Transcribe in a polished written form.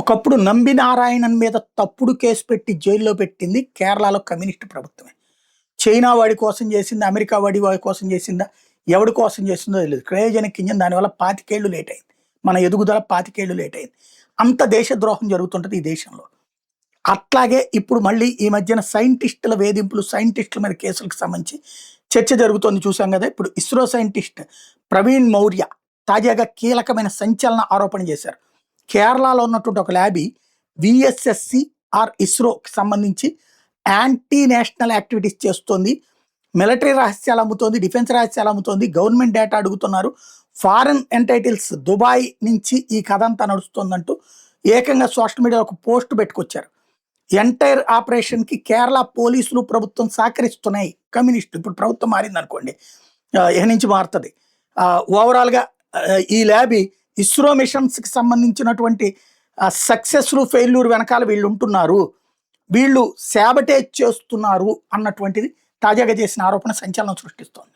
ఒకప్పుడు నంబి నారాయణన్ మీద తప్పుడు కేసు పెట్టి జైల్లో పెట్టింది కేరళలో కమ్యూనిస్ట్ ప్రభుత్వమే. చైనా వాడి కోసం చేసిందా, అమెరికా వాడి కోసం చేసిందా, ఎవడి కోసం చేసిందో తెలియదు. క్రయోజనిక్ ఇంజన్ దానివల్ల 25 ఏళ్ళు లేట్ అయింది. మన ఎదుగుదల 25 ఏళ్ళు లేట్ అయింది. అంత దేశద్రోహం జరుగుతుంటది ఈ దేశంలో. అట్లాగే ఇప్పుడు మళ్ళీ ఈ మధ్యన సైంటిస్టుల వేధింపులు, సైంటిస్టుల మీద కేసులకు సంబంధించి చర్చ జరుగుతోంది చూసాం కదా. ఇప్పుడు ఇస్రో సైంటిస్ట్ ప్రవీణ్ మౌర్య తాజాగా కీలకమైన సంచలన ఆరోపణ చేశారు. కేరళలో ఉన్నటువంటి ఒక ల్యాబీ విఎస్ఎస్సి ఆర్ ఇస్రోకి సంబంధించి యాంటీ నేషనల్ యాక్టివిటీస్ చేస్తోంది, మిలిటరీ రహస్యాలు అమ్ముతోంది, డిఫెన్స్ రహస్యాలు అమ్ముతోంది, గవర్నమెంట్ డేటా అడుగుతున్నారు, ఫారెన్ ఎంటైటిల్స్ దుబాయ్ నుంచి ఈ కథ అంతా నడుస్తుందంటూ ఏకంగా సోషల్ మీడియాలో ఒక పోస్ట్ పెట్టుకొచ్చారు. ఎంటైర్ ఆపరేషన్కి కేరళ పోలీసులు ప్రభుత్వం సహకరిస్తున్నాయి. కమ్యూనిస్టు ఇప్పుడు ప్రభుత్వం మారింది అనుకోండి, ఇక నుంచి మారుతుంది. ఓవరాల్గా ఈ ల్యాబీ ఇస్రో మిషన్స్కి సంబంధించినటువంటి సక్సెస్లు ఫెయిల్యూర్ వెనకాల వీళ్ళు ఉంటున్నారు, వీళ్ళు శాబటేజ్ చేస్తున్నారు అన్నటువంటిది తాజాగా చేసిన ఆరోపణ సంచలనం సృష్టిస్తోంది.